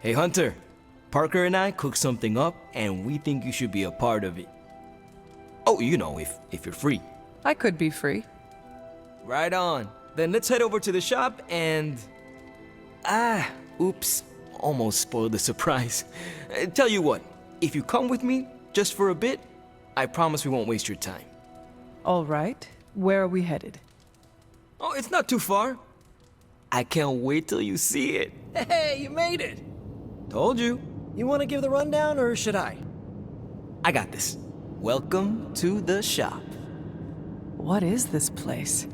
Hey Hunter, Parker and I cooked something up and we think you should be a part of it. Oh, you know, if you're free. I could be free. Right on. Then let's head over to the shop and... oops. Almost spoiled the surprise. Tell you what, if you come with me, just for a bit, I promise we won't waste your time. All right. Where are we headed? Oh, it's not too far. I can't wait till you see it. Hey, you made it! Told you. You want to give the rundown, or should I? I got this. Welcome to the shop. What is this place?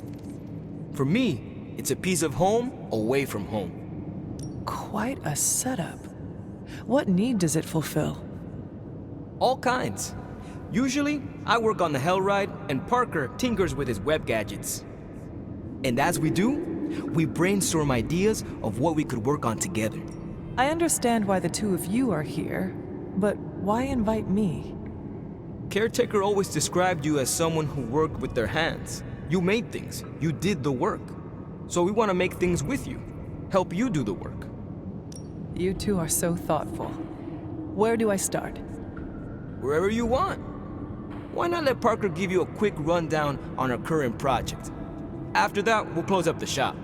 For me, it's a piece of home away from home. Quite a setup. What need does it fulfill? All kinds. Usually, I work on the Hell Ride, and Parker tinkers with his web gadgets. And as we do, we brainstorm ideas of what we could work on together. I understand why the two of you are here, but why invite me? Caretaker always described you as someone who worked with their hands. You made things. You did the work. So we want to make things with you. Help you do the work. You two are so thoughtful. Where do I start? Wherever you want. Why not let Parker give you a quick rundown on our current project? After that, we'll close up the shop.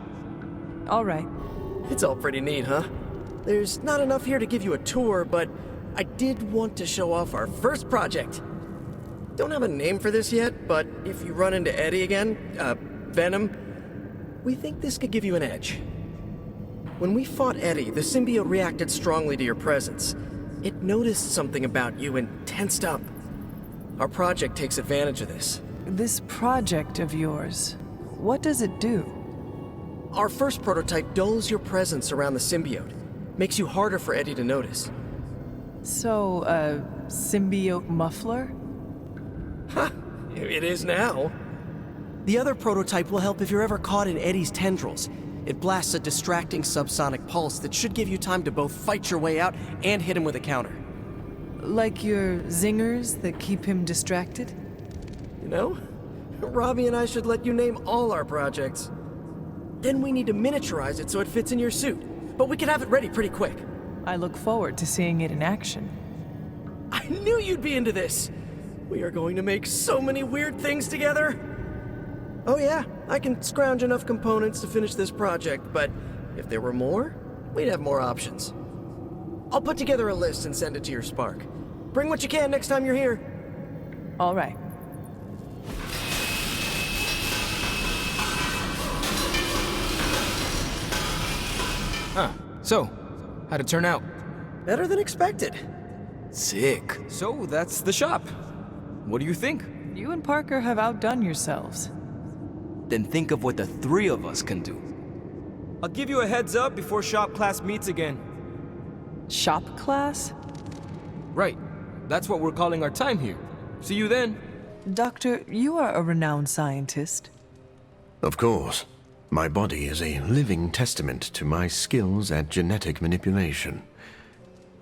All right. It's all pretty neat, huh? There's not enough here to give you a tour, but I did want to show off our first project. Don't have a name for this yet, but if you run into Eddie again, Venom, we think this could give you an edge. When we fought Eddie, the symbiote reacted strongly to your presence. It noticed something about you and tensed up. Our project takes advantage of this. This project of yours, what does it do? Our first prototype dulls your presence around the symbiote. Makes you harder for Eddie to notice. So, a symbiote muffler? Ha! It is now. The other prototype will help if you're ever caught in Eddie's tendrils. It blasts a distracting subsonic pulse that should give you time to both fight your way out and hit him with a counter. Like your zingers that keep him distracted? You know, Robbie and I should let you name all our projects. Then we need to miniaturize it so it fits in your suit. But we can have it ready pretty quick. I look forward to seeing it in action. I knew you'd be into this! We are going to make so many weird things together! Oh yeah, I can scrounge enough components to finish this project, but if there were more, we'd have more options. I'll put together a list and send it to your Spark. Bring what you can next time you're here. All right. Huh. So, how'd it turn out? Better than expected. Sick. So, that's the shop. What do you think? You and Parker have outdone yourselves. Then think of what the three of us can do. I'll give you a heads up before shop class meets again. Shop class? Right. That's what we're calling our time here. See you then. Doctor, you are a renowned scientist. Of course. My body is a living testament to my skills at genetic manipulation.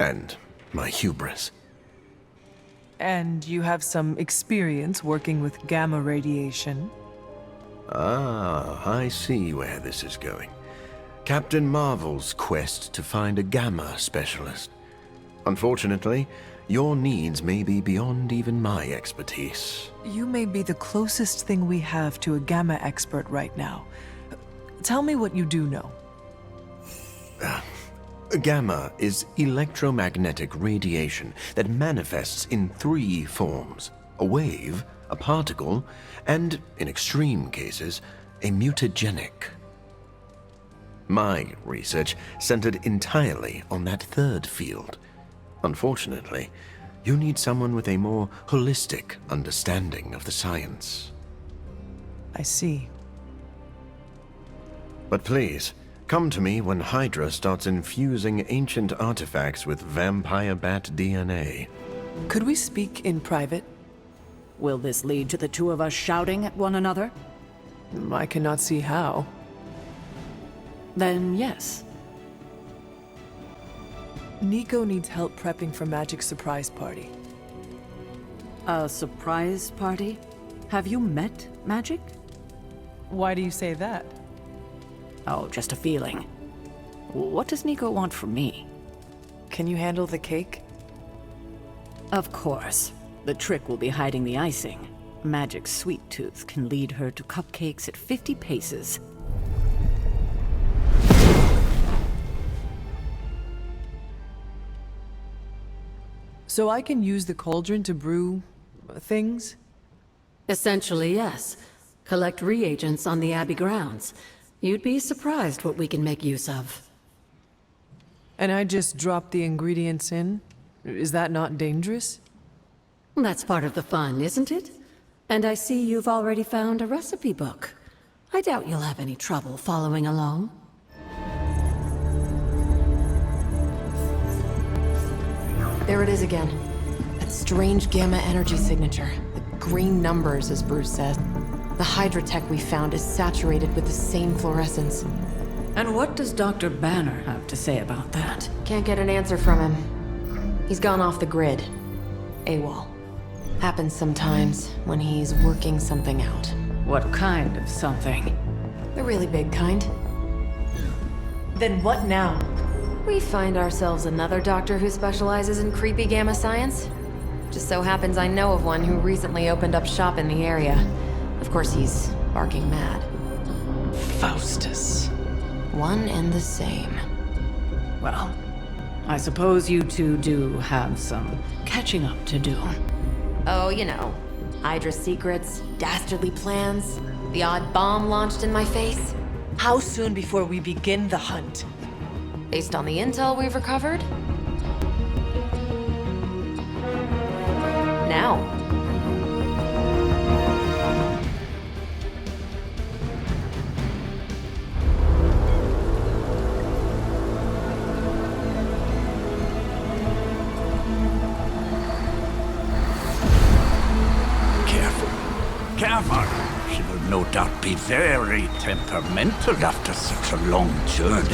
And my hubris. And you have some experience working with gamma radiation. Ah, I see where this is going. Captain Marvel's quest to find a gamma specialist. Unfortunately, your needs may be beyond even my expertise. You may be the closest thing we have to a gamma expert right now. Tell me what you do know. Gamma is electromagnetic radiation that manifests in three forms: a wave, a particle, and, in extreme cases, a mutagenic. My research centered entirely on that third field. Unfortunately, you need someone with a more holistic understanding of the science. I see. But please, come to me when Hydra starts infusing ancient artifacts with vampire bat DNA. Could we speak in private? Will this lead to the two of us shouting at one another? I cannot see how. Then yes. Nico needs help prepping for Magic's surprise party. A surprise party? Have you met Magic? Why do you say that? Oh, just a feeling. What does Nico want from me? Can you handle the cake? Of course. The trick will be hiding the icing. Magic sweet tooth can lead her to cupcakes at 50 paces. So I can use the cauldron to brew things? Essentially, yes. Collect reagents on the Abbey grounds. You'd be surprised what we can make use of. And I just drop the ingredients in? Is that not dangerous? That's part of the fun, isn't it? And I see you've already found a recipe book. I doubt you'll have any trouble following along. There it is again. That strange gamma energy signature. The green numbers, as Bruce said. The Hydratech we found is saturated with the same fluorescence. And what does Dr. Banner have to say about that? Can't get an answer from him. He's gone off the grid. AWOL. Happens sometimes when he's working something out. What kind of something? The really big kind. Then what now? We find ourselves another doctor who specializes in creepy gamma science. Just so happens I know of one who recently opened up shop in the area. Of course, he's barking mad. Faustus. One and the same. Well, I suppose you two do have some catching up to do. Oh, you know. Hydra secrets, dastardly plans, the odd bomb launched in my face. How soon before we begin the hunt? Based on the intel we've recovered? Now. Careful. She will no doubt be very temperamental after such a long journey.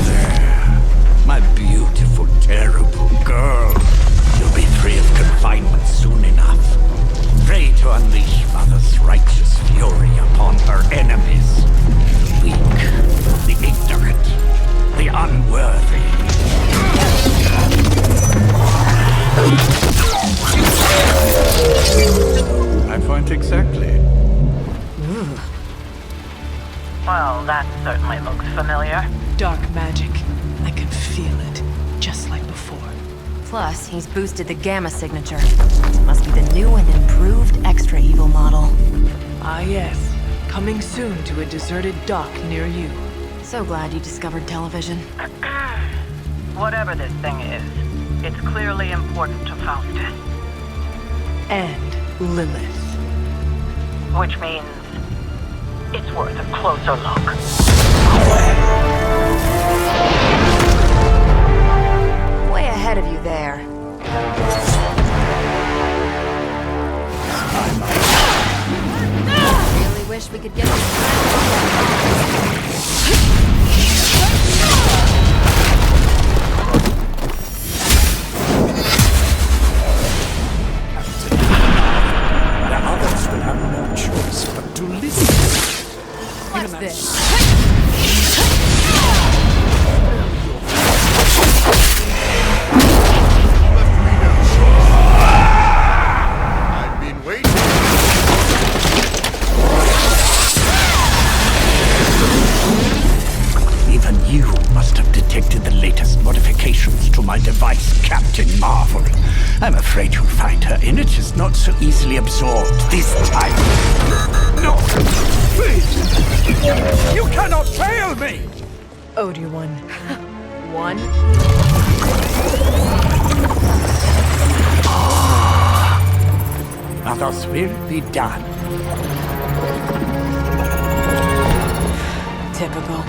There. My beautiful, terrible girl. You'll be free of confinement soon enough. Pray to unleash Mother's righteous fury upon her enemies. The weak, the ignorant, the unworthy. I point exactly. Well, that certainly looks familiar. Dark magic. I can feel it, just like before. Plus, he's boosted the gamma signature. Must be the new and improved extra evil model. Ah yes, coming soon to a deserted dock near you. So glad you discovered television. Whatever this thing is, it's clearly important to Faustus. And Lilith. Which means it's worth a closer look. Way ahead of you there. Really wish we could get The others will have no choice but to listen. What's this? I've been waiting. Even you must have detected the latest modifications to my device, Captain Marvel. I'm afraid you'll find her energies not so easily absorbed this time. No! Please! You cannot fail me! Ode one. One? Now thus will be done. Typical.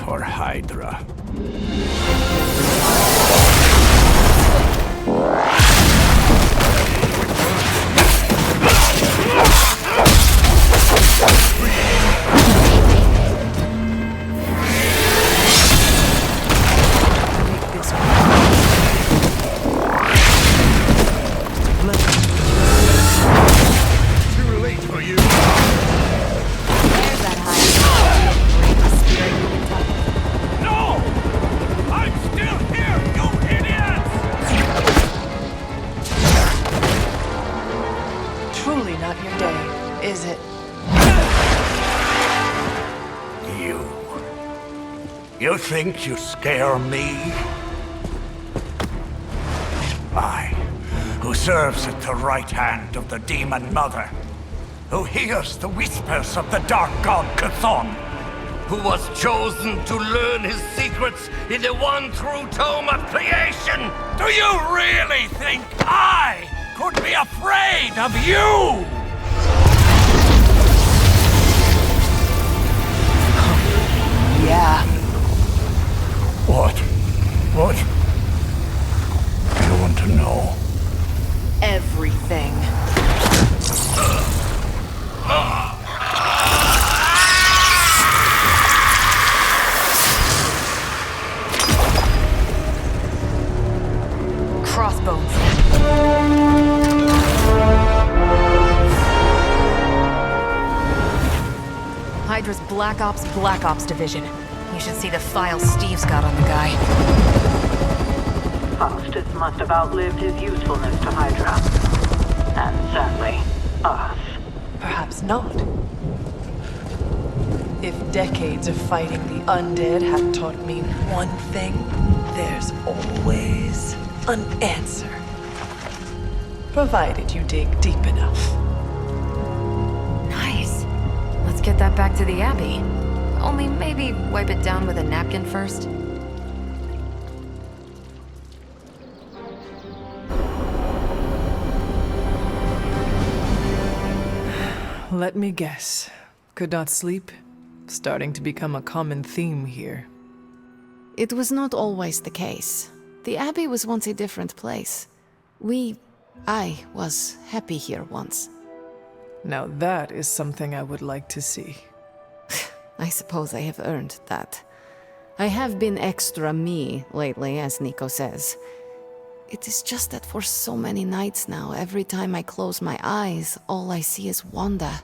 For Hydra. You think you scare me? I, who serves at the right hand of the demon mother, who hears the whispers of the dark god Chthon, who was chosen to learn his secrets in the one true tome of creation. Do you really think I could be afraid of you? Yeah. What? What? I want to know. Everything. Crossbones. Hydra's Black Ops Division. You should see the file Steve's got on the guy. Faustus must have outlived his usefulness to Hydra. And sadly, us. Perhaps not. If decades of fighting the undead have taught me one thing, there's always an answer. Provided you dig deep enough. Nice. Let's get that back to the Abbey. Only maybe wipe it down with a napkin first. Let me guess. Could not sleep? Starting to become a common theme here. It was not always the case. The Abbey was once a different place. I was happy here once. Now that is something I would like to see. I suppose I have earned that. I have been extra me lately, as Nico says. It is just that for so many nights now, every time I close my eyes, all I see is Wanda,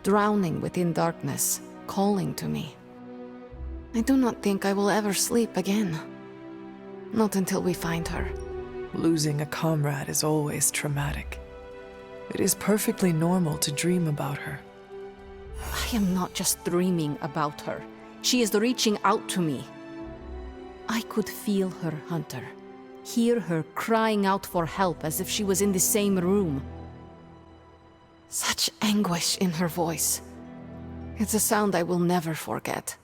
drowning within darkness, calling to me. I do not think I will ever sleep again. Not until we find her. Losing a comrade is always traumatic. It is perfectly normal to dream about her. I am not just dreaming about her. She is reaching out to me. I could feel her, Hunter. Hear her crying out for help as if she was in the same room. Such anguish in her voice. It's a sound I will never forget.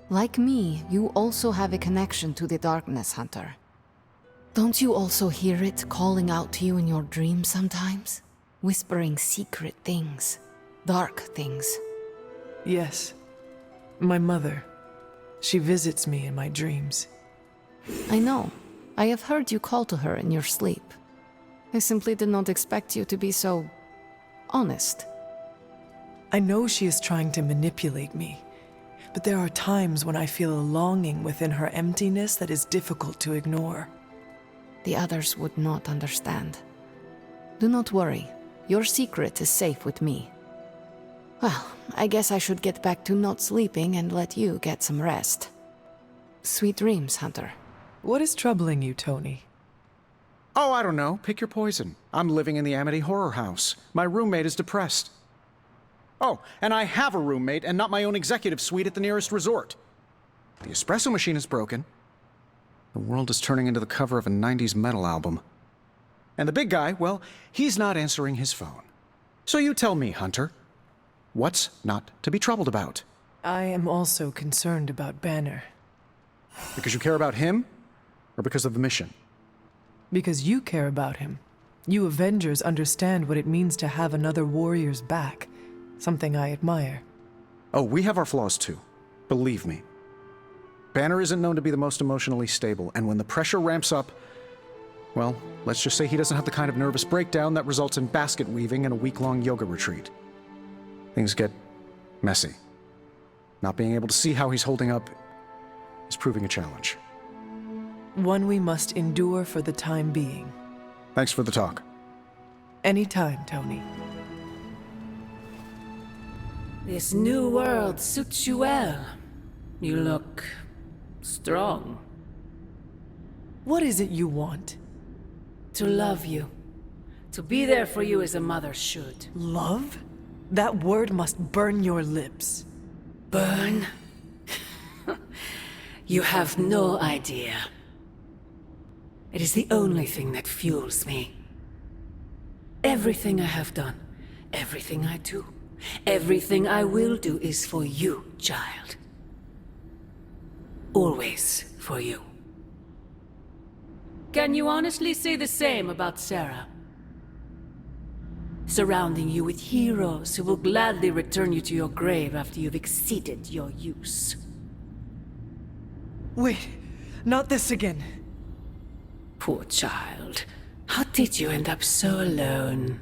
Like me, you also have a connection to the darkness, Hunter. Don't you also hear it calling out to you in your dreams sometimes? Whispering secret things, dark things. Yes. My mother. She visits me in my dreams. I know. I have heard you call to her in your sleep. I simply did not expect you to be so honest. I know she is trying to manipulate me, but there are times when I feel a longing within her emptiness that is difficult to ignore. The others would not understand. Do not worry. Your secret is safe with me. Well, I guess I should get back to not sleeping and let you get some rest. Sweet dreams, Hunter. What is troubling you, Tony? Oh, I don't know. Pick your poison. I'm living in the Amity Horror House. My roommate is depressed. Oh, and I have a roommate and not my own executive suite at the nearest resort. The espresso machine is broken. The world is turning into the cover of a 90s metal album. And the big guy, well, he's not answering his phone. So you tell me, Hunter, what's not to be troubled about? I am also concerned about Banner. Because you care about him? Or because of the mission? Because you care about him. You Avengers understand what it means to have another warrior's back. Something I admire. Oh, we have our flaws too. Believe me. Banner isn't known to be the most emotionally stable, and when the pressure ramps up, well, let's just say he doesn't have the kind of nervous breakdown that results in basket weaving and a week-long yoga retreat. Things get messy. Not being able to see how he's holding up is proving a challenge. One we must endure for the time being. Thanks for the talk. Anytime, Tony. This new world suits you well. You look strong. What is it you want? To love you. To be there for you as a mother should. Love? That word must burn your lips. Burn? You have no idea. It is the only thing that fuels me. Everything I have done, everything I do, everything I will do is for you, child. Always for you. Can you honestly say the same about Sarah? Surrounding you with heroes who will gladly return you to your grave after you've exceeded your use. Wait, not this again. Poor child. How did you end up so alone?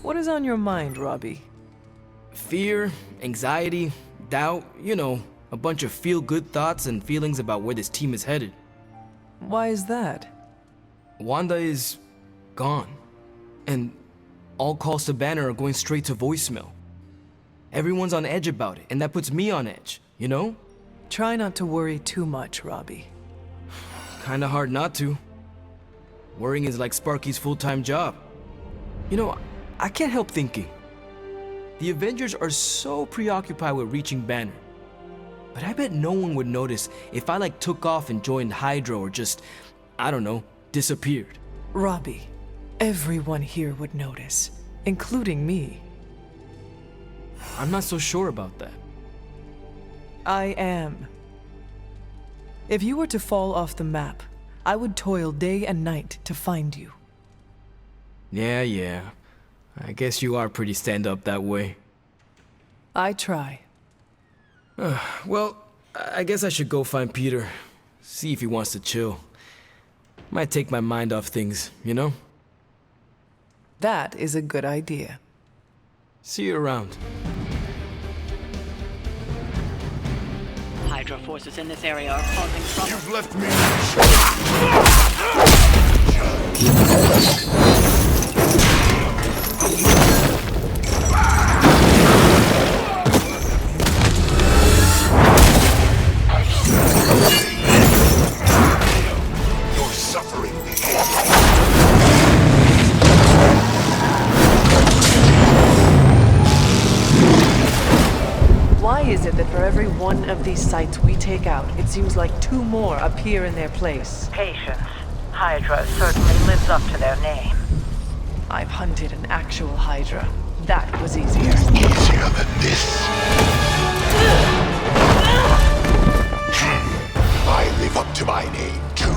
What is on your mind, Robbie? Fear, anxiety, doubt, you know, a bunch of feel-good thoughts and feelings about where this team is headed. Why is that? Wanda is gone. And all calls to Banner are going straight to voicemail. Everyone's on edge about it, and that puts me on edge, you know? Try not to worry too much, Robbie. Kinda hard not to. Worrying is like Sparky's full-time job. You know, I can't help thinking. The Avengers are so preoccupied with reaching Banner. But I bet no one would notice if I took off and joined Hydra or just, I don't know, disappeared. Robbie, everyone here would notice, including me. I'm not so sure about that. I am. If you were to fall off the map, I would toil day and night to find you. Yeah. I guess you are pretty stand-up that way. I try. Well, I guess I should go find Peter. See if he wants to chill. Might take my mind off things, you know? That is a good idea. See you around. Hydra forces in this area are causing trouble. You've left me. You're suffering. Why is it that for every one of these sites we take out, it seems like two more appear in their place? Patience. Hydra certainly lives up to their name. I've hunted an actual Hydra. That was easier. Easier than this. I live up to my name, too.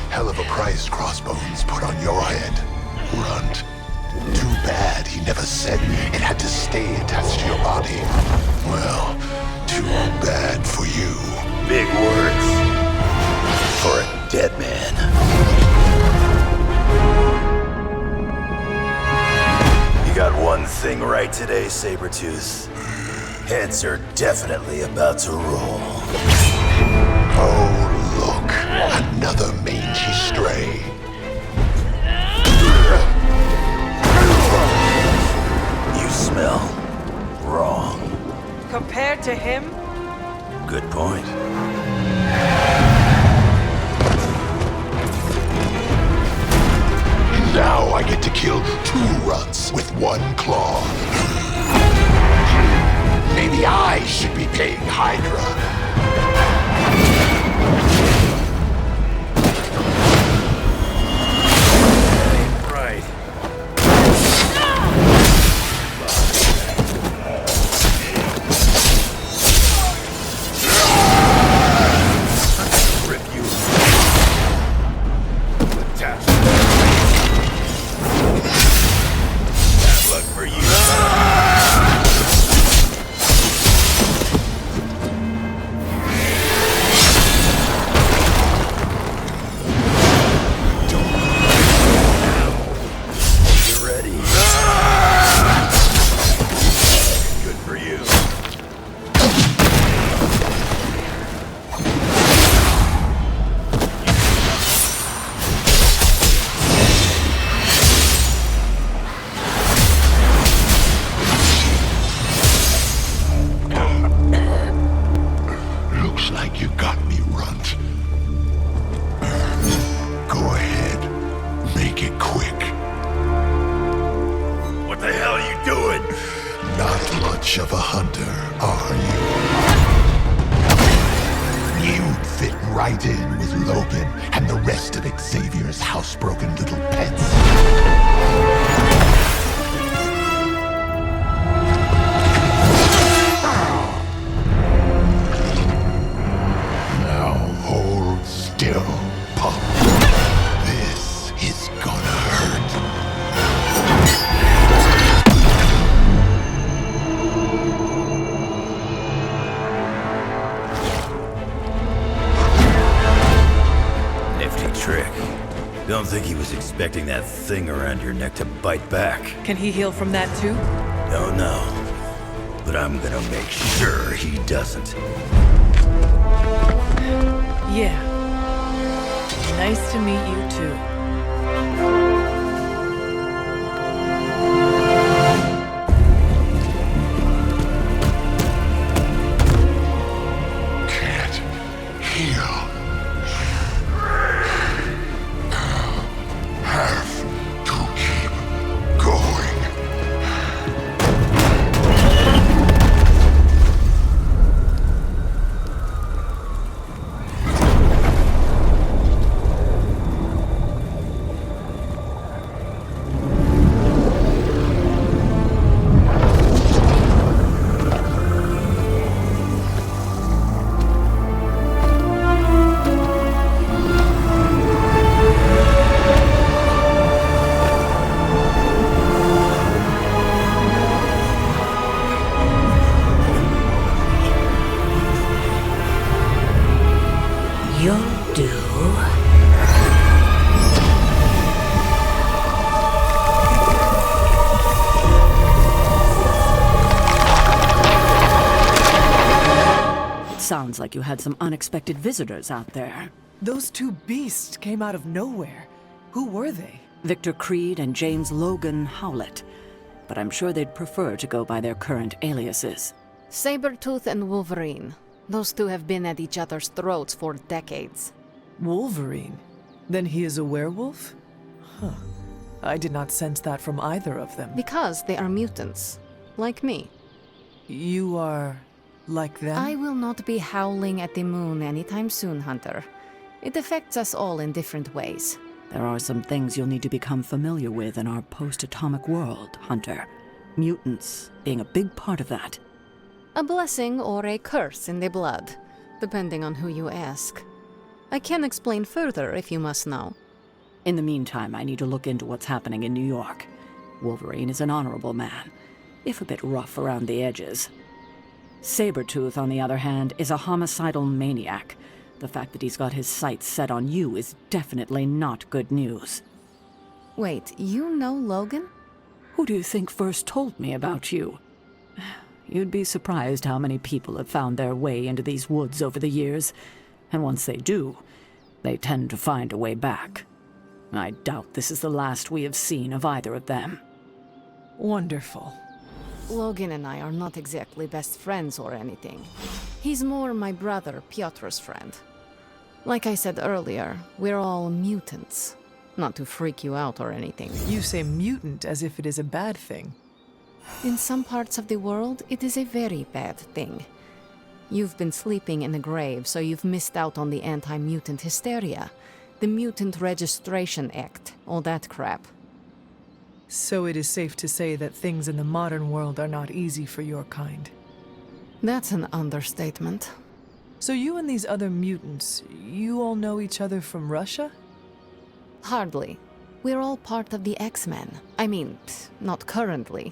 Hell of a price Crossbones put on your head, Runt. Too bad he never said it had to stay attached to your body. Well, too bad for you. Big words for a dead man. You got one thing right today, Sabretooth. Heads are definitely about to roll. Oh, look. Another mangy stray. You smell wrong. Compared to him? Good point. Now I get to kill two runts with one claw. Maybe I should be paying Hydra. Looks like you got me, Runt. Go ahead. Make it quick. What the hell are you doing? Not much of a hunter, are you? You'd fit right in with Logan and the rest of Xavier's housebroken little pets. Now hold still, pup. This is gonna hurt. Nifty trick. Don't think he was expecting that thing around your neck to bite back. Can he heal from that too? Don't know. But I'm gonna make sure he doesn't. Yeah. Nice to meet you too. Can't heal. Have to keep going. You'll do. It sounds like you had some unexpected visitors out there. Those two beasts came out of nowhere. Who were they? Victor Creed and James Logan Howlett. But I'm sure they'd prefer to go by their current aliases. Sabretooth and Wolverine. Those two have been at each other's throats for decades. Wolverine? Then he is a werewolf? Huh. I did not sense that from either of them. Because they are mutants. Like me. You are like them? I will not be howling at the moon anytime soon, Hunter. It affects us all in different ways. There are some things you'll need to become familiar with in our post-atomic world, Hunter. Mutants being a big part of that. A blessing or a curse in the blood, depending on who you ask. I can explain further if you must know. In the meantime, I need to look into what's happening in New York. Wolverine is an honorable man, if a bit rough around the edges. Sabretooth, on the other hand, is a homicidal maniac. The fact that he's got his sights set on you is definitely not good news. Wait, you know Logan? Who do you think first told me about you? You'd be surprised how many people have found their way into these woods over the years, and once they do, they tend to find a way back. I doubt this is the last we have seen of either of them. Wonderful. Logan and I are not exactly best friends or anything. He's more my brother, Piotr's friend. Like I said earlier, we're all mutants. Not to freak you out or anything. You say mutant as if it is a bad thing. In some parts of the world, it is a very bad thing. You've been sleeping in a grave, so you've missed out on the anti-mutant hysteria. The Mutant Registration Act, all that crap. So it is safe to say that things in the modern world are not easy for your kind. That's an understatement. So you and these other mutants, you all know each other from Russia? Hardly. We're all part of the X-Men. I mean, not currently.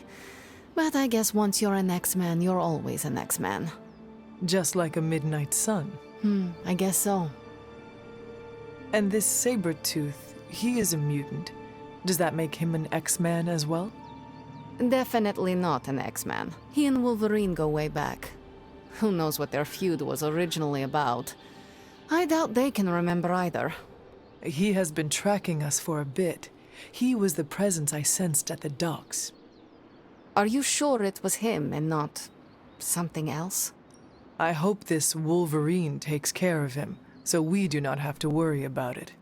But I guess once you're an X-Man, you're always an X-Man. Just like a midnight sun. I guess so. And this Sabretooth, he is a mutant. Does that make him an X-Man as well? Definitely not an X-Man. He and Wolverine go way back. Who knows what their feud was originally about? I doubt they can remember either. He has been tracking us for a bit. He was the presence I sensed at the docks. Are you sure it was him and not something else? I hope this Wolverine takes care of him, so we do not have to worry about it.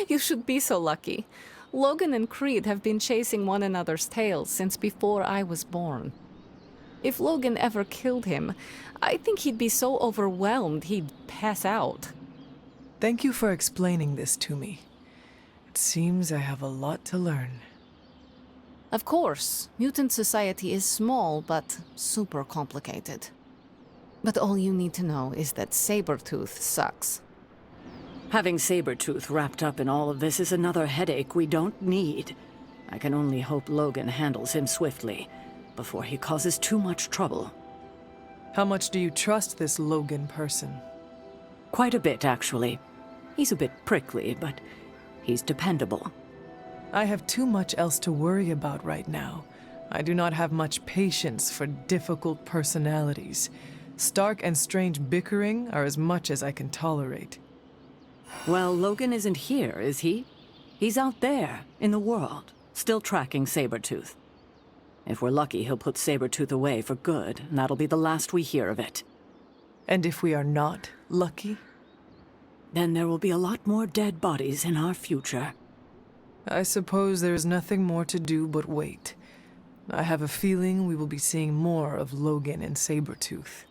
You should be so lucky. Logan and Creed have been chasing one another's tails since before I was born. If Logan ever killed him, I think he'd be so overwhelmed he'd pass out. Thank you for explaining this to me. It seems I have a lot to learn. Of course, mutant society is small, but super complicated. But all you need to know is that Sabretooth sucks. Having Sabretooth wrapped up in all of this is another headache we don't need. I can only hope Logan handles him swiftly, before he causes too much trouble. How much do you trust this Logan person? Quite a bit, actually. He's a bit prickly, but he's dependable. I have too much else to worry about right now. I do not have much patience for difficult personalities. Stark and Strange bickering are as much as I can tolerate. Well, Logan isn't here, is he? He's out there, in the world, still tracking Sabretooth. If we're lucky, he'll put Sabretooth away for good, and that'll be the last we hear of it. And if we are not lucky? Then there will be a lot more dead bodies in our future. I suppose there is nothing more to do but wait. I have a feeling we will be seeing more of Logan and Sabretooth.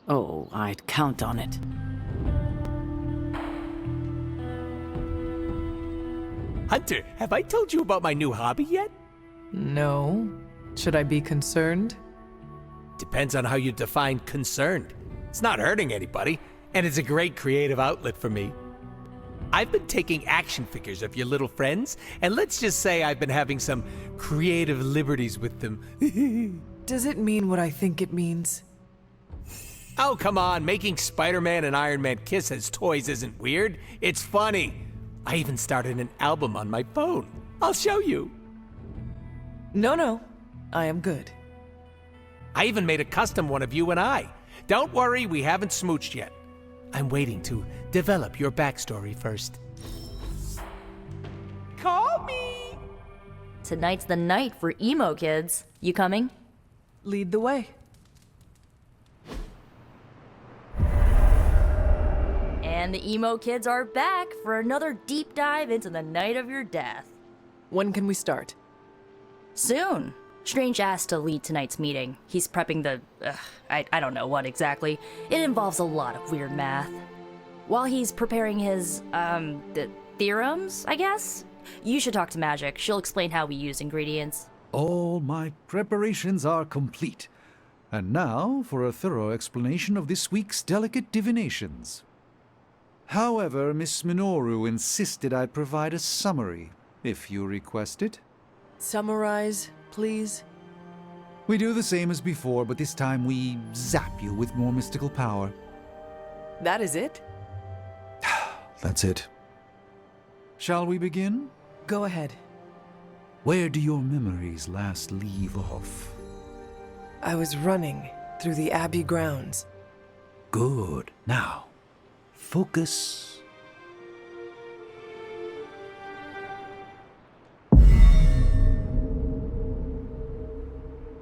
Oh, I'd count on it. Hunter, have I told you about my new hobby yet? No. Should I be concerned? Depends on how you define concerned. It's not hurting anybody, and it's a great creative outlet for me. I've been taking action figures of your little friends, and let's just say I've been having some creative liberties with them. Does it mean what I think it means? Oh, come on, making Spider-Man and Iron Man kiss as toys isn't weird. It's funny. I even started an album on my phone. I'll show you. No. I am good. I even made a custom one of you and I. Don't worry, we haven't smooched yet. I'm waiting to develop your backstory first. Call me! Tonight's the night for emo kids. You coming? Lead the way. And the emo kids are back for another deep dive into the night of your death. When can we start? Soon. Strange asked to lead tonight's meeting. He's prepping the... I don't know what exactly. It involves a lot of weird math. While he's preparing his, the theorems, I guess? You should talk to Magic. She'll explain how we use ingredients. All my preparations are complete. And now for a thorough explanation of this week's delicate divinations. However, Miss Minoru insisted I provide a summary, if you request it. Summarize, please. We do the same as before, but this time we zap you with more mystical power. That is it? That's it. Shall we begin? Go ahead. Where do your memories last leave off? I was running through the Abbey grounds. Good. Now, focus.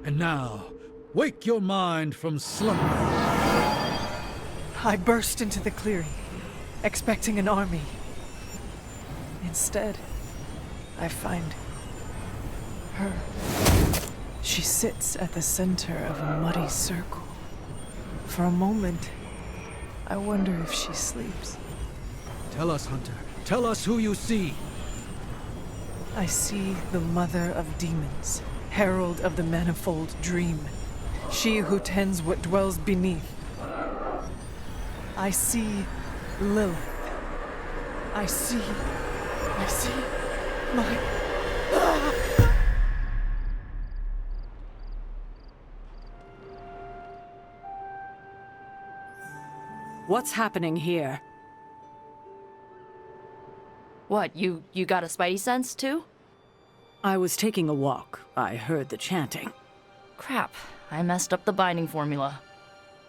And now, wake your mind from slumber. I burst into the clearing, expecting an army. Instead, I find her. She sits at the center of a muddy circle. For a moment, I wonder if she sleeps. Tell us, Hunter. Tell us who you see. I see the mother of demons, herald of the manifold dream, she who tends what dwells beneath. I see Lilith. I see my... What's happening here? What, you got a spidey sense, too? I was taking a walk. I heard the chanting. Crap, I messed up the binding formula.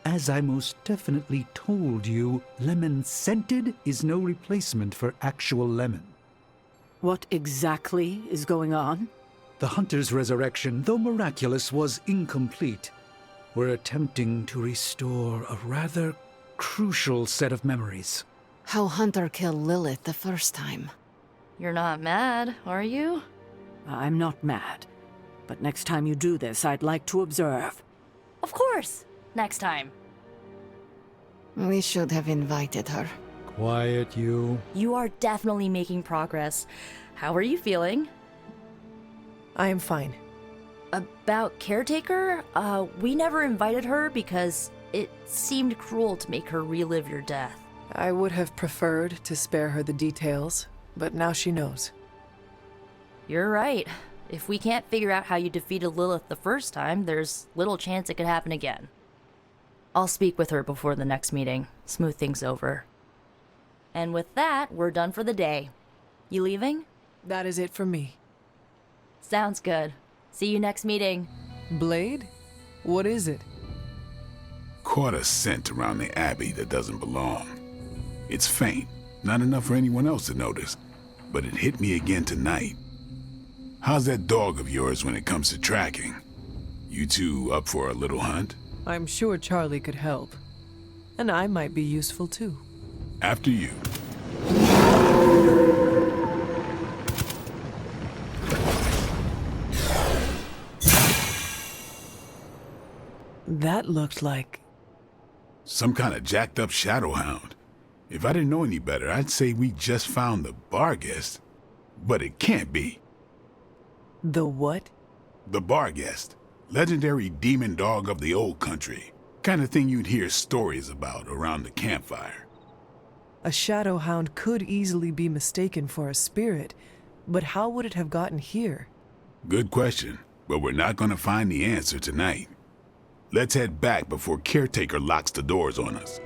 As I most definitely told you, lemon-scented is no replacement for actual lemon. What exactly is going on? The Hunter's resurrection, though miraculous, was incomplete. We're attempting to restore a rather crucial set of memories. How Hunter killed Lilith the first time. You're not mad, are you? I'm not mad. But next time you do this, I'd like to observe. Of course! Next time. We should have invited her. Quiet, you. You are definitely making progress. How are you feeling? I am fine. About Caretaker? We never invited her because it seemed cruel to make her relive your death. I would have preferred to spare her the details, but now she knows. You're right. If we can't figure out how you defeated Lilith the first time, there's little chance it could happen again. I'll speak with her before the next meeting, smooth things over. And with that, we're done for the day. You leaving? That is it for me. Sounds good. See you next meeting. Blade? What is it? Caught a scent around the Abbey that doesn't belong. It's faint, not enough for anyone else to notice, but it hit me again tonight. How's that dog of yours when it comes to tracking? You two up for a little hunt? I'm sure Charlie could help. And I might be useful too. After you. That looked like... some kind of jacked up shadowhound. If I didn't know any better, I'd say we just found the bar guest. But it can't be. The what? The bar guest. Legendary demon dog of the old country. Kind of thing you'd hear stories about around the campfire. A shadowhound could easily be mistaken for a spirit, but how would it have gotten here? Good question, but we're not gonna find the answer tonight. Let's head back before Caretaker locks the doors on us.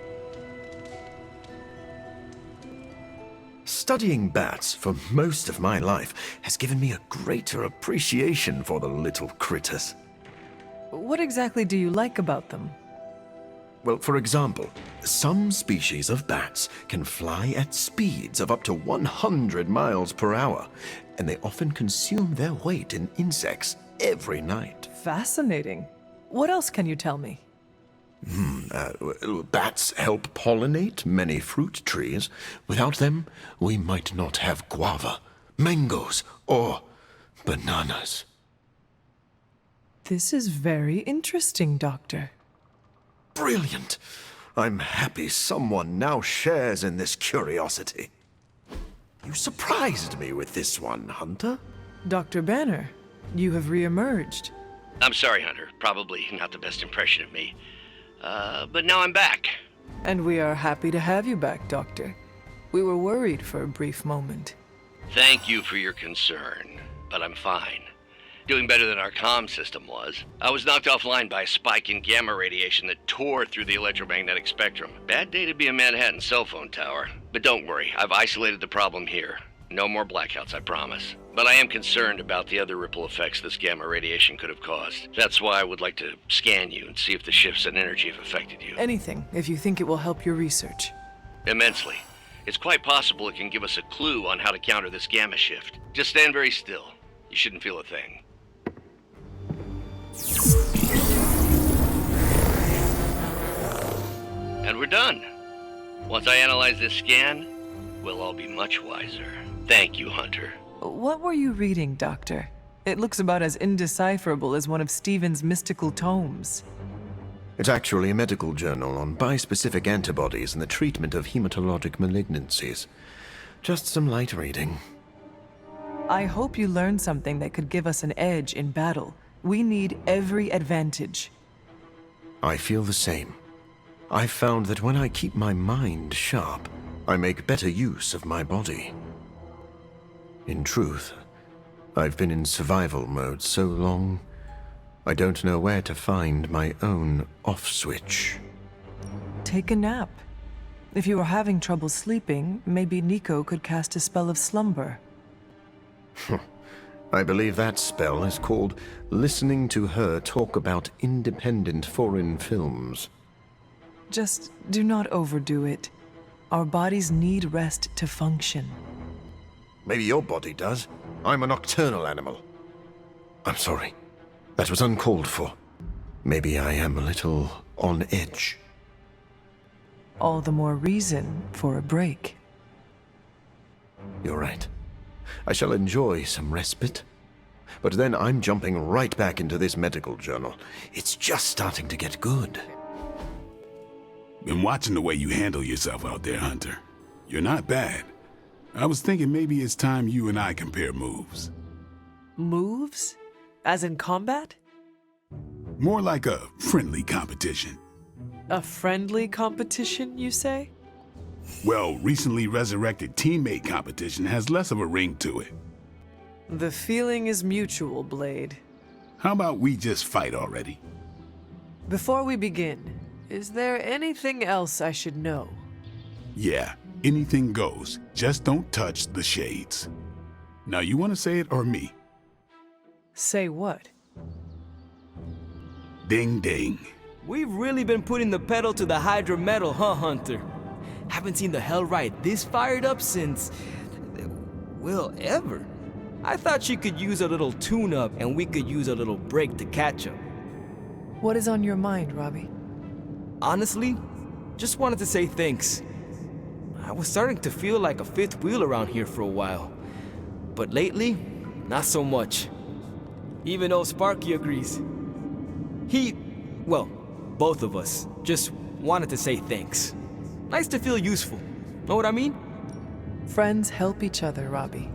Studying bats for most of my life has given me a greater appreciation for the little critters. What exactly do you like about them? Well, for example, some species of bats can fly at speeds of up to 100 miles per hour, and they often consume their weight in insects every night. Fascinating. What else can you tell me? Bats help pollinate many fruit trees. Without them, we might not have guava, mangoes, or bananas. This is very interesting, Doctor. Brilliant! I'm happy someone now shares in this curiosity. You surprised me with this one, Hunter. Dr. Banner, you have reemerged. I'm sorry, Hunter. Probably not the best impression of me. But now I'm back. And we are happy to have you back, Doctor. We were worried for a brief moment. Thank you for your concern, but I'm fine. Doing better than our comm system was. I was knocked offline by a spike in gamma radiation that tore through the electromagnetic spectrum. Bad day to be a Manhattan cell phone tower. But don't worry, I've isolated the problem here. No more blackouts, I promise. But I am concerned about the other ripple effects this gamma radiation could have caused. That's why I would like to scan you and see if the shifts in energy have affected you. Anything, if you think it will help your research. Immensely. It's quite possible it can give us a clue on how to counter this gamma shift. Just stand very still. You shouldn't feel a thing. And we're done. Once I analyze this scan, we'll all be much wiser. Thank you, Hunter. What were you reading, Doctor? It looks about as indecipherable as one of Stephen's mystical tomes. It's actually a medical journal on bispecific antibodies and the treatment of hematologic malignancies. Just some light reading. I hope you learned something that could give us an edge in battle. We need every advantage. I feel the same. I've found that when I keep my mind sharp, I make better use of my body. In truth, I've been in survival mode so long, I don't know where to find my own off switch. Take a nap. If you are having trouble sleeping, maybe Nico could cast a spell of slumber. I believe that spell is called listening to her talk about independent foreign films. Just do not overdo it. Our bodies need rest to function. Maybe your body does. I'm a nocturnal animal. I'm sorry. That was uncalled for. Maybe I am a little on edge. All the more reason for a break. You're right. I shall enjoy some respite. But then I'm jumping right back into this medical journal. It's just starting to get good. Been watching the way you handle yourself out there, Hunter. You're not bad. I was thinking maybe it's time you and I compare moves. Moves? As in combat? More like a friendly competition. A friendly competition, you say? Well, recently resurrected teammate competition has less of a ring to it. The feeling is mutual, Blade. How about we just fight already? Before we begin, is there anything else I should know? Yeah, anything goes. Just don't touch the shades. Now, you want to say it or me? Say what? Ding ding. We've really been putting the pedal to the Hydra metal, huh, Hunter? Haven't seen the Hellride this fired up since... well, ever. I thought she could use a little tune-up and we could use a little break to catch up. What is on your mind, Robbie? Honestly, just wanted to say thanks. I was starting to feel like a fifth wheel around here for a while. But lately, not so much. Even though Sparky agrees. Well, both of us just wanted to say thanks. Nice to feel useful. Know what I mean? Friends help each other, Robbie.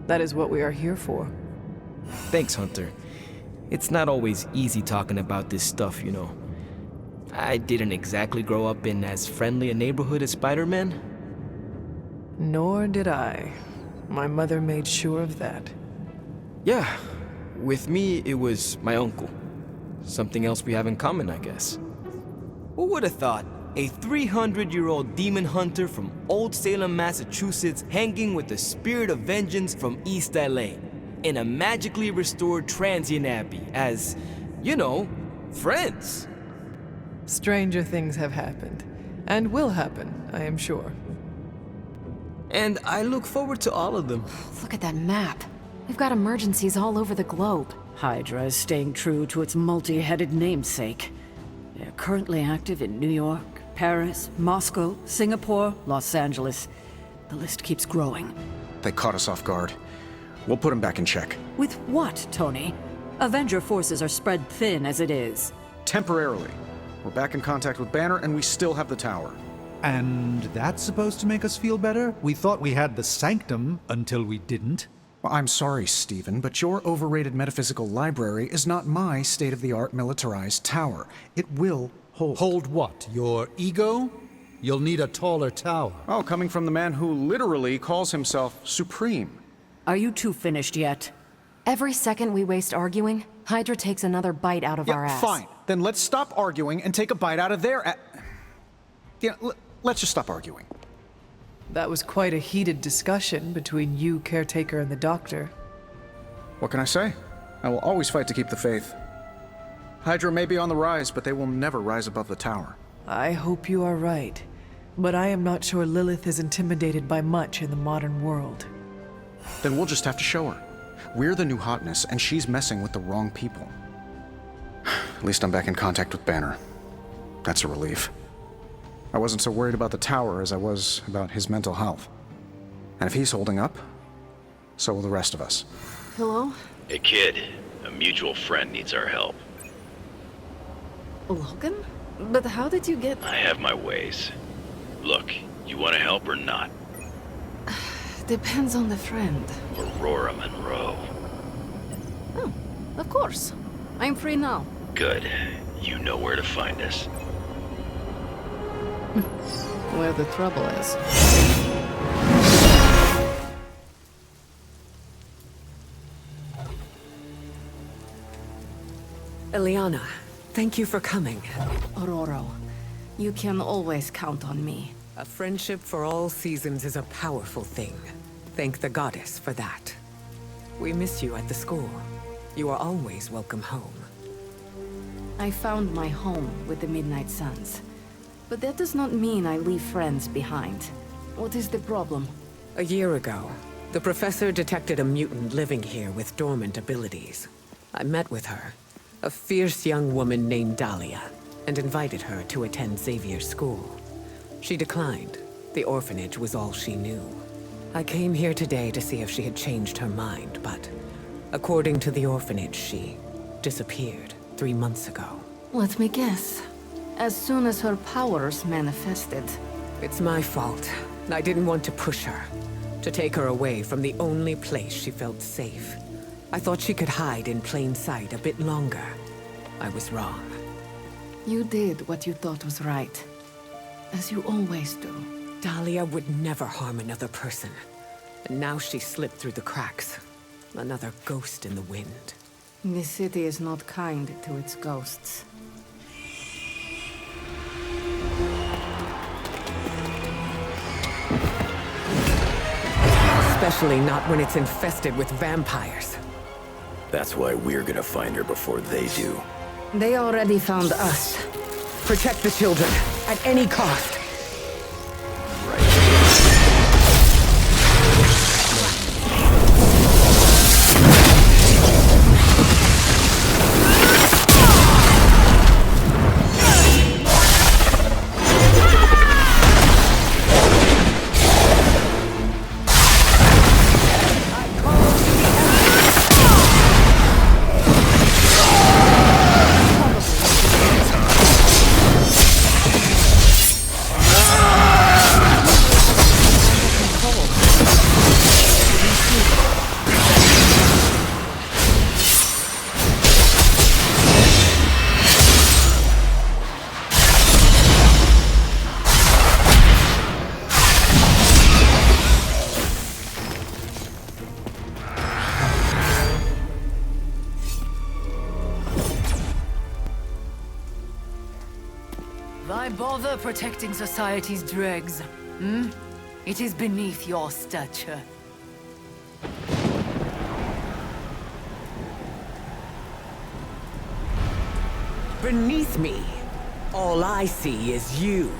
That is what we are here for. Thanks, Hunter. It's not always easy talking about this stuff, you know. I didn't exactly grow up in as friendly a neighborhood as Spider-Man. Nor did I. My mother made sure of that. Yeah, with me it was my uncle. Something else we have in common, I guess. Who would have thought? A 300-year-old demon hunter from Old Salem, Massachusetts, hanging with the spirit of vengeance from East LA, in a magically restored transient abbey as, you know, friends. Stranger things have happened, and will happen, I am sure. And I look forward to all of them. Look at that map. We've got emergencies all over the globe. Hydra is staying true to its multi-headed namesake. They're currently active in New York, Paris, Moscow, Singapore, Los Angeles. The list keeps growing. They caught us off guard. We'll put them back in check. With what, Tony? Avenger forces are spread thin as it is. Temporarily. We're back in contact with Banner, and we still have the tower. And that's supposed to make us feel better? We thought we had the sanctum until we didn't. Well, I'm sorry, Stephen, but your overrated metaphysical library is not my state-of-the-art militarized tower. It will hold. Hold what? Your ego? You'll need a taller tower. Oh, coming from the man who literally calls himself Supreme. Are you two finished yet? Every second we waste arguing, Hydra takes another bite out of our ass. Fine. Then let's stop arguing and take a bite out of their let's just stop arguing. That was quite a heated discussion between you, Caretaker, and the Doctor. What can I say? I will always fight to keep the faith. Hydra may be on the rise, but they will never rise above the tower. I hope you are right, but I am not sure Lilith is intimidated by much in the modern world. Then we'll just have to show her. We're the new hotness, and she's messing with the wrong people. At least I'm back in contact with Banner. That's a relief. I wasn't so worried about the tower as I was about his mental health. And if he's holding up, so will the rest of us. Hello? Hey kid, a mutual friend needs our help. Logan? But how did you get... I have my ways. Look, you want to help or not? Depends on the friend. Aurora Monroe. Oh, of course. I'm free now. Good. You know where to find us. Where the trouble is. Eliana, thank you for coming. Aurora, you can always count on me. A friendship for all seasons is a powerful thing. Thank the goddess for that. We miss you at the school. You are always welcome home. I found my home with the Midnight Suns. But that does not mean I leave friends behind. What is the problem? A year ago, the professor detected a mutant living here with dormant abilities. I met with her. A fierce young woman named Dahlia, and invited her to attend Xavier's school. She declined. The orphanage was all she knew. I came here today to see if she had changed her mind, but according to the orphanage, she disappeared 3 months ago. Let me guess. As soon as her powers manifested. It's my fault. I didn't want to push her, to take her away from the only place she felt safe. I thought she could hide in plain sight a bit longer. I was wrong. You did what you thought was right. As you always do. Dahlia would never harm another person. And now she slipped through the cracks. Another ghost in the wind. This city is not kind to its ghosts. Especially not when it's infested with vampires. That's why we're gonna find her before they do. They already found us. Protect the children, at any cost. Why bother protecting society's dregs? Hmm? It is beneath your stature. Beneath me, all I see is you.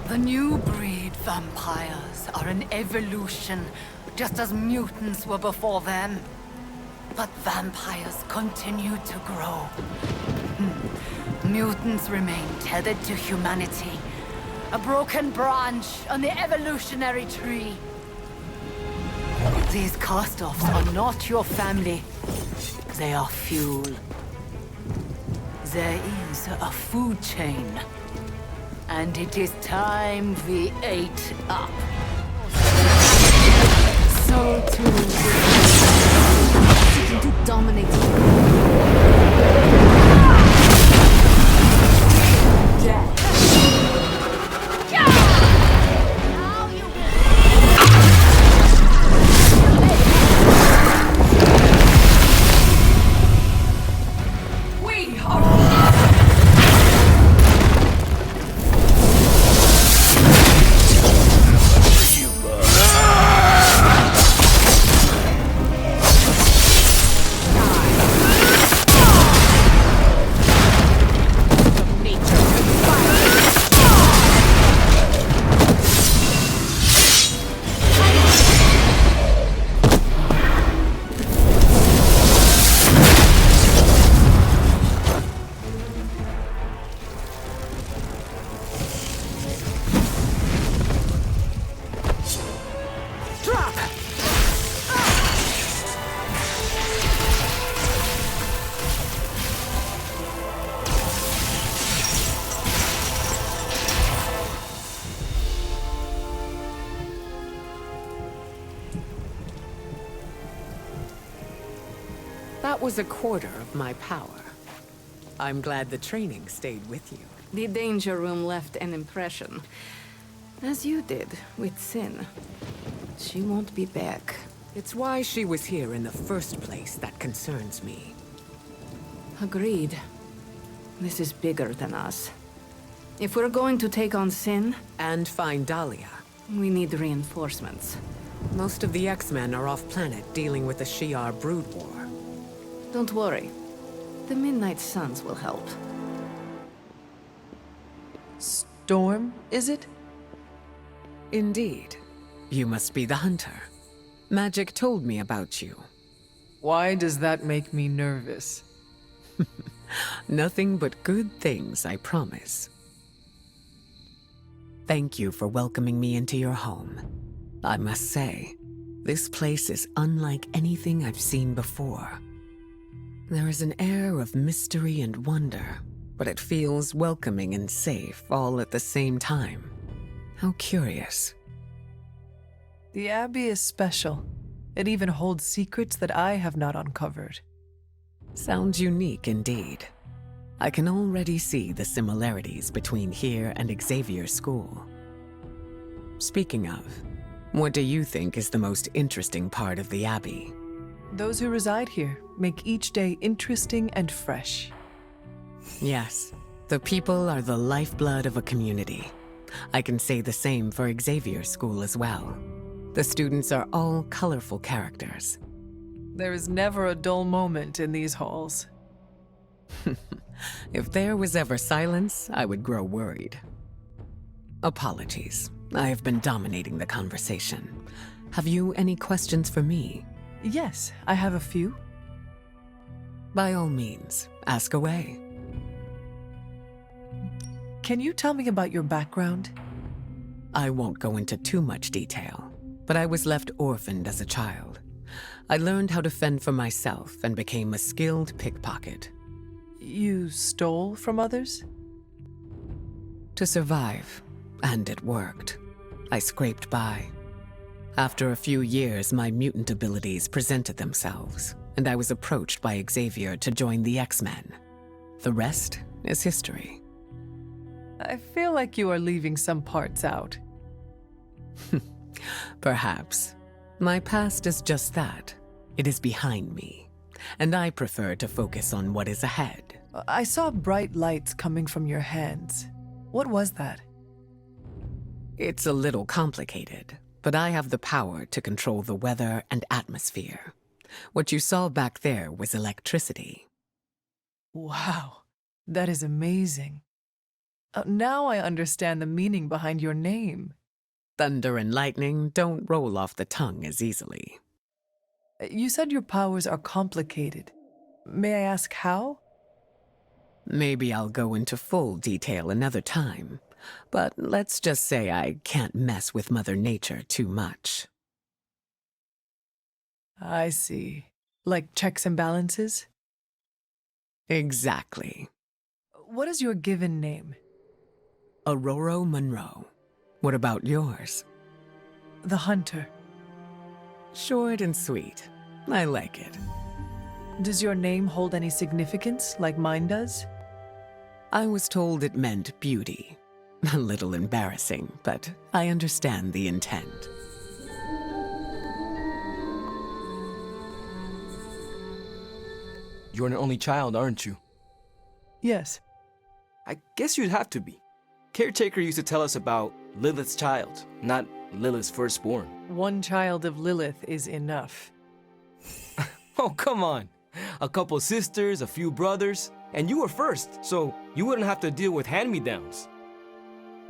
The new breed vampires are an evolution, just as mutants were before them. But vampires continue to grow. Mutants remain tethered to humanity, a broken branch on the evolutionary tree. These cast-offs are not your family. They are fuel. There is a food chain. And it is time we ate up. So to dominate That was a quarter of my power. I'm glad the training stayed with you. The danger room left an impression. As you did with Sin. She won't be back. It's why she was here in the first place that concerns me. Agreed. This is bigger than us. If we're going to take on Sin... And find Dahlia. We need reinforcements. Most of the X-Men are off-planet dealing with the Shi'ar brood war. Don't worry. The Midnight Suns will help. Storm, is it? Indeed. You must be the hunter. Magic told me about you. Why does that make me nervous? Nothing but good things, I promise. Thank you for welcoming me into your home. I must say, this place is unlike anything I've seen before. There is an air of mystery and wonder, but it feels welcoming and safe all at the same time. How curious. The Abbey is special. It even holds secrets that I have not uncovered. Sounds unique indeed. I can already see the similarities between here and Xavier School. Speaking of, what do you think is the most interesting part of the Abbey? Those who reside here make each day interesting and fresh. Yes, the people are the lifeblood of a community. I can say the same for Xavier School as well. The students are all colorful characters. There is never a dull moment in these halls. If there was ever silence, I would grow worried. Apologies. I have been dominating the conversation. Have you any questions for me? Yes, I have a few. By all means, ask away. Can you tell me about your background? I won't go into too much detail, but I was left orphaned as a child. I learned how to fend for myself and became a skilled pickpocket. You stole from others? To survive, and it worked. I scraped by. After a few years, my mutant abilities presented themselves, and I was approached by Xavier to join the X-Men. The rest is history. I feel like you are leaving some parts out. Perhaps. My past is just that. It is behind me, and I prefer to focus on what is ahead. I saw bright lights coming from your hands. What was that? It's a little complicated, but I have the power to control the weather and atmosphere. What you saw back there was electricity. Wow, that is amazing. Now I understand the meaning behind your name. Thunder and lightning don't roll off the tongue as easily. You said your powers are complicated. May I ask how? Maybe I'll go into full detail another time, but let's just say I can't mess with Mother Nature too much. I see. Like checks and balances? Exactly. What is your given name? Aurora Monroe. What about yours? The Hunter. Short and sweet. I like it. Does your name hold any significance, like mine does? I was told it meant beauty. A little embarrassing, but I understand the intent. You're an only child, aren't you? Yes. I guess you'd have to be. Caretaker used to tell us about Lilith's child, not Lilith's firstborn. One child of Lilith is enough. Oh, come on. A couple sisters, a few brothers, and you were first, so you wouldn't have to deal with hand-me-downs.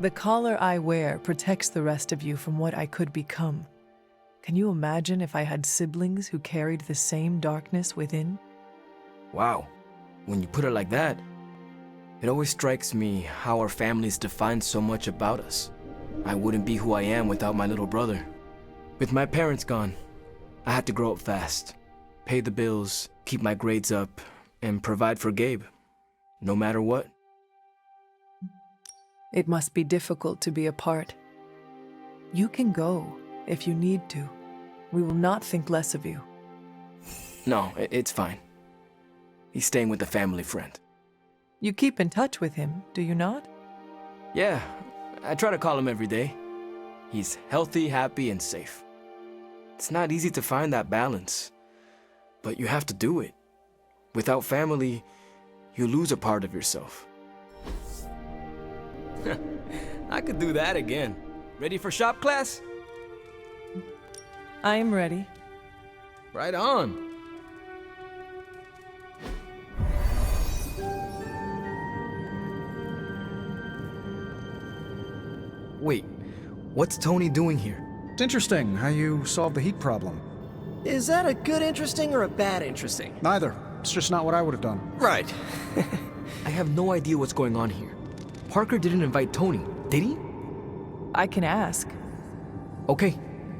The collar I wear protects the rest of you from what I could become. Can you imagine if I had siblings who carried the same darkness within? Wow. When you put it like that, it always strikes me how our families define so much about us. I wouldn't be who I am without my little brother. With my parents gone, I had to grow up fast, pay the bills, keep my grades up, and provide for Gabe, no matter what. It must be difficult to be apart. You can go if you need to. We will not think less of you. No, it's fine. He's staying with a family friend. You keep in touch with him, do you not? Yeah, I try to call him every day. He's healthy, happy, and safe. It's not easy to find that balance, but you have to do it. Without family, you lose a part of yourself. I could do that again. Ready for shop class? I'm ready. Right on. Wait, what's Tony doing here? It's interesting how you solved the heat problem. Is that a good interesting or a bad interesting? Neither. It's just not what I would have done. Right. I have no idea what's going on here. Parker didn't invite Tony, did he? I can ask. Okay,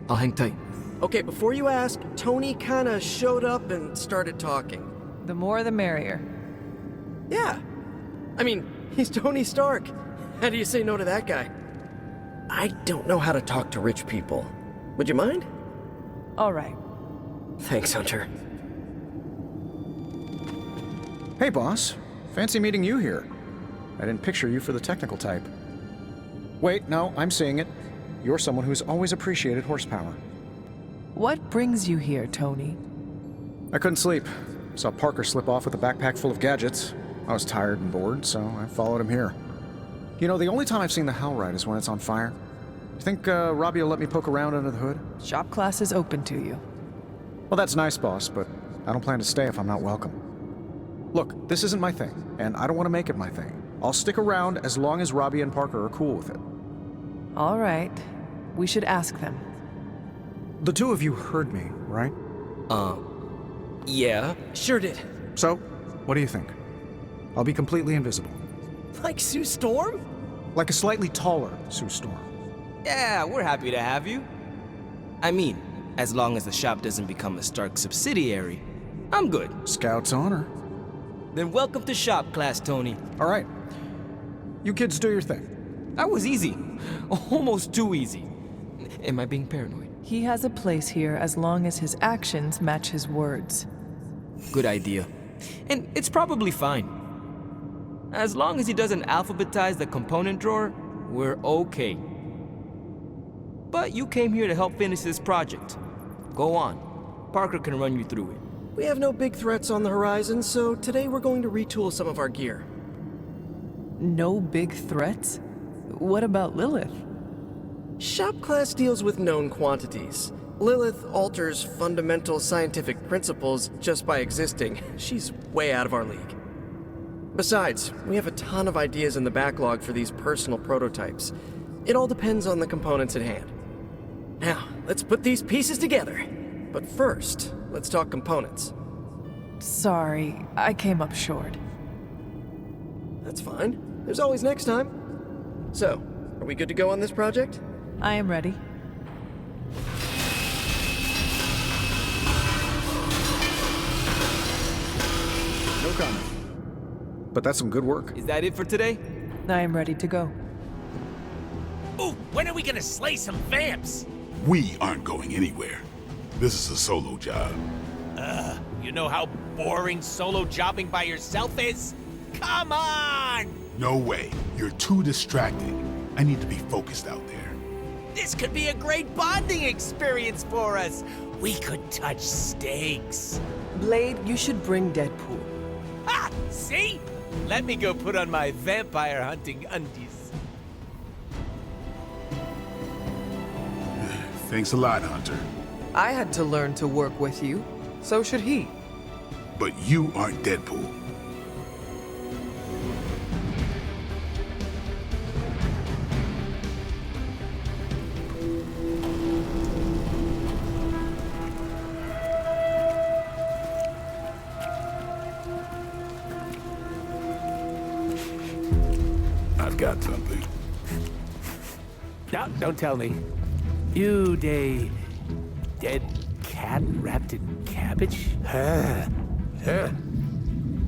I'll hang tight. Okay, before you ask, Tony kinda showed up and started talking. The more the merrier. Yeah. I mean, he's Tony Stark. How do you say no to that guy? I don't know how to talk to rich people. Would you mind? All right. Thanks, Hunter. Hey, boss. Fancy meeting you here. I didn't picture you for the technical type. Wait, no, I'm seeing it. You're someone who's always appreciated horsepower. What brings you here, Tony? I couldn't sleep. Saw Parker slip off with a backpack full of gadgets. I was tired and bored, so I followed him here. You know, the only time I've seen the Hell Ride is when it's on fire. You think Robbie will let me poke around under the hood? Shop class is open to you. Well, that's nice, boss, but I don't plan to stay if I'm not welcome. Look, this isn't my thing, and I don't want to make it my thing. I'll stick around as long as Robbie and Parker are cool with it. All right. We should ask them. The two of you heard me, right? Yeah. Sure did. So, what do you think? I'll be completely invisible. Like Sue Storm? Like a slightly taller Sue Storm. Yeah, we're happy to have you. I mean, as long as the shop doesn't become a Stark subsidiary, I'm good. Scout's honor. Then welcome to shop class, Tony. All right. You kids do your thing. That was easy. Almost too easy. Am I being paranoid? He has a place here as long as his actions match his words. Good idea. And it's probably fine. As long as he doesn't alphabetize the component drawer, we're okay. But you came here to help finish this project. Go on. Parker can run you through it. We have no big threats on the horizon, so today we're going to retool some of our gear. No big threats? What about Lilith? Shop class deals with known quantities. Lilith alters fundamental scientific principles just by existing. She's way out of our league. Besides, we have a ton of ideas in the backlog for these personal prototypes. It all depends on the components at hand. Now, let's put these pieces together. But first, let's talk components. Sorry, I came up short. That's fine. There's always next time. So, are we good to go on this project? I am ready. No comment. But that's some good work. Is that it for today? I am ready to go. Ooh, when are we gonna slay some vamps? We aren't going anywhere. This is a solo job. You know how boring solo jobbing by yourself is? Come on! No way. You're too distracting. I need to be focused out there. This could be a great bonding experience for us. We could touch steaks. Blade, you should bring Deadpool. Ah, see? Let me go put on my vampire hunting undies. Thanks a lot, Hunter. I had to learn to work with you. So should he. But you aren't Deadpool. I've got something. No, don't tell me. You dead cat wrapped in cabbage?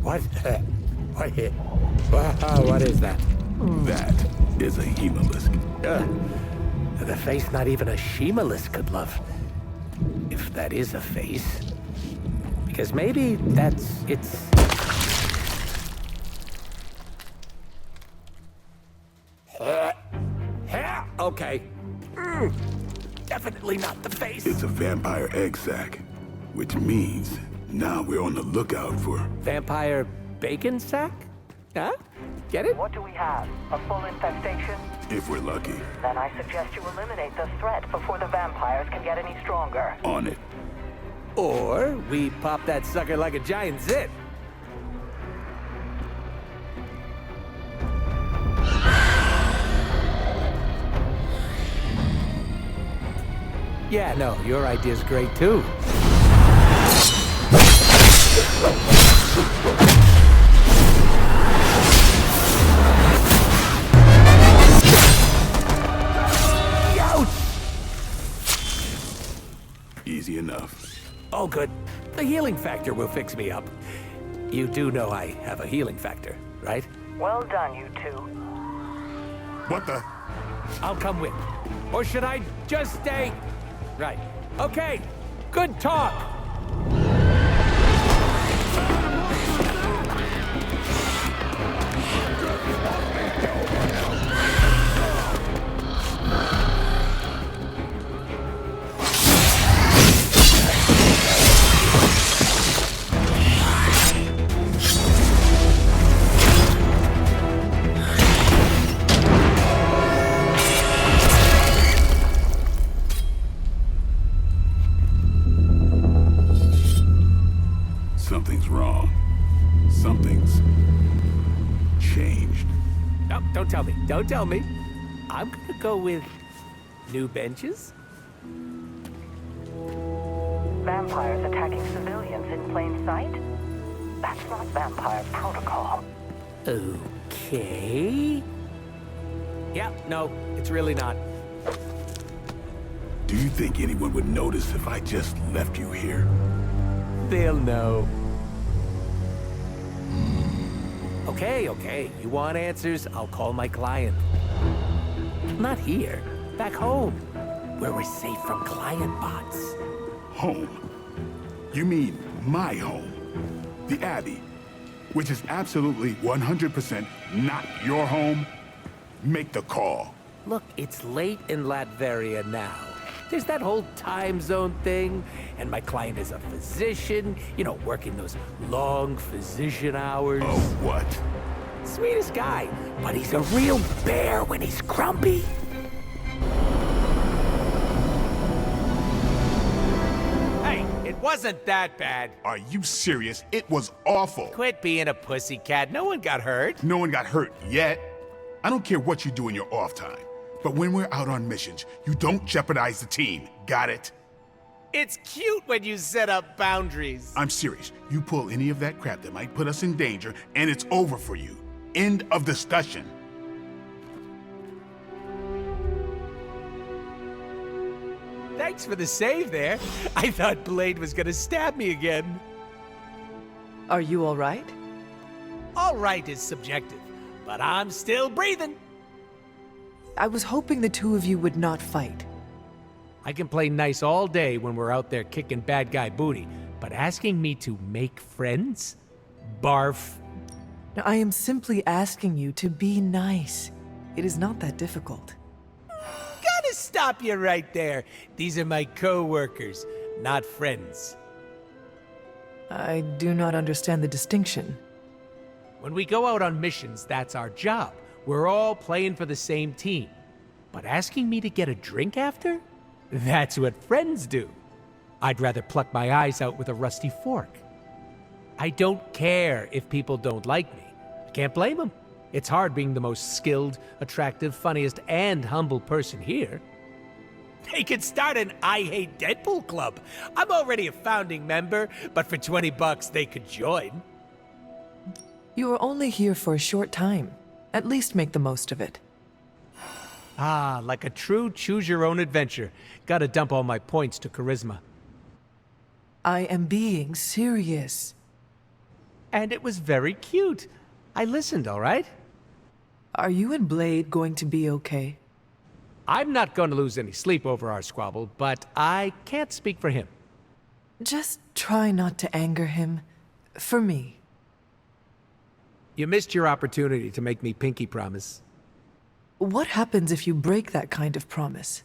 What? What is that? That is a hemolisk. The face not even a shemalisk could love. If that is a face. Because maybe it's... Okay. Definitely not the face. It's a vampire egg sac, which means now we're on the lookout for... Vampire bacon sack? Huh? Get it? What do we have? A full infestation? If we're lucky. Then I suggest you eliminate the threat before the vampires can get any stronger. On it. Or we pop that sucker like a giant zit. Yeah, no, your idea's great too. Easy enough. Oh, good. The healing factor will fix me up. You do know I have a healing factor, right? Well done, you two. What the? I'll come with. Or should I just stay? Right. Okay. Good talk. Something's wrong. Something's changed. No, don't tell me. Don't tell me. I'm gonna go with new benches. Vampires attacking civilians in plain sight? That's not vampire protocol. Okay. Yeah, no, it's really not. Do you think anyone would notice if I just left you here? They'll know. Okay. You want answers? I'll call my client. Not here. Back home. Where we're safe from client bots. Home? You mean my home? The Abbey, which is absolutely 100% not your home? Make the call. Look, it's late in Latveria now. There's that whole time zone thing, and my client is a physician, you know, working those long physician hours. Oh, what? Sweetest guy, but he's a real bear when he's grumpy. Hey, it wasn't that bad. Are you serious? It was awful. Quit being a pussycat. No one got hurt. No one got hurt yet. I don't care what you do in your off time. But when we're out on missions, you don't jeopardize the team. Got it? It's cute when you set up boundaries. I'm serious. You pull any of that crap that might put us in danger, and it's over for you. End of discussion. Thanks for the save there. I thought Blade was gonna stab me again. Are you all right? All right is subjective, but I'm still breathing. I was hoping the two of you would not fight. I can play nice all day when we're out there kicking bad guy booty, but asking me to make friends? Barf. Now, I am simply asking you to be nice. It is not that difficult. Gotta stop you right there. These are my co-workers, not friends. I do not understand the distinction. When we go out on missions, that's our job. We're all playing for the same team. But asking me to get a drink after? That's what friends do. I'd rather pluck my eyes out with a rusty fork. I don't care if people don't like me. I can't blame them. It's hard being the most skilled, attractive, funniest, and humble person here. They could start an I Hate Deadpool club. I'm already a founding member, but for $20 they could join. You are only here for a short time. At least make the most of it. Ah, like a true choose-your-own-adventure. Gotta dump all my points to charisma. I am being serious. And it was very cute. I listened, all right? Are you and Blade going to be okay? I'm not going to lose any sleep over our squabble, but I can't speak for him. Just try not to anger him. For me. You missed your opportunity to make me pinky promise. What happens if you break that kind of promise?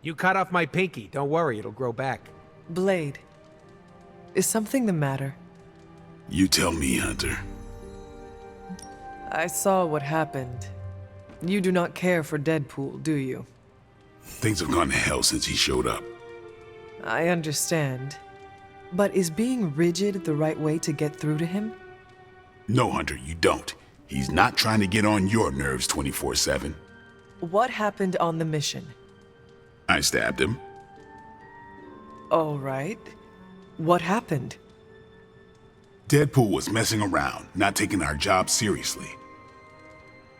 You cut off my pinky. Don't worry, it'll grow back. Blade, is something the matter? You tell me, Hunter. I saw what happened. You do not care for Deadpool, do you? Things have gone to hell since he showed up. I understand. But is being rigid the right way to get through to him? No, Hunter, you don't. He's not trying to get on your nerves 24/7. What happened on the mission? I stabbed him. All right. What happened? Deadpool was messing around, not taking our job seriously.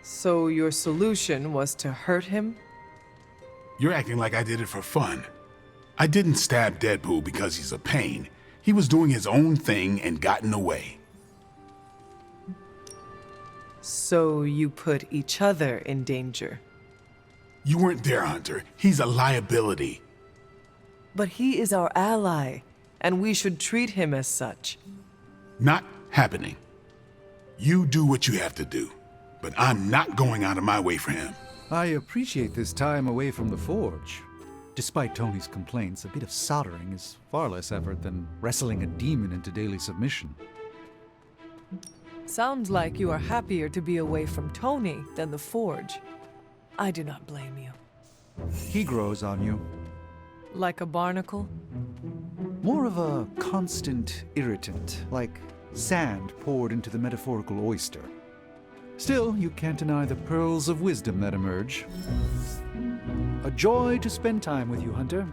So your solution was to hurt him? You're acting like I did it for fun. I didn't stab Deadpool because he's a pain. He was doing his own thing and got in the way. So you put each other in danger. You weren't there, Hunter. He's a liability. But he is our ally, and we should treat him as such. Not happening. You do what you have to do, but I'm not going out of my way for him. I appreciate this time away from the forge. Despite Tony's complaints, a bit of soldering is far less effort than wrestling a demon into daily submission. Sounds like you are happier to be away from Tony than the forge. I do not blame you. He grows on you. Like a barnacle? More of a constant irritant, like sand poured into the metaphorical oyster. Still, you can't deny the pearls of wisdom that emerge. A joy to spend time with you, Hunter.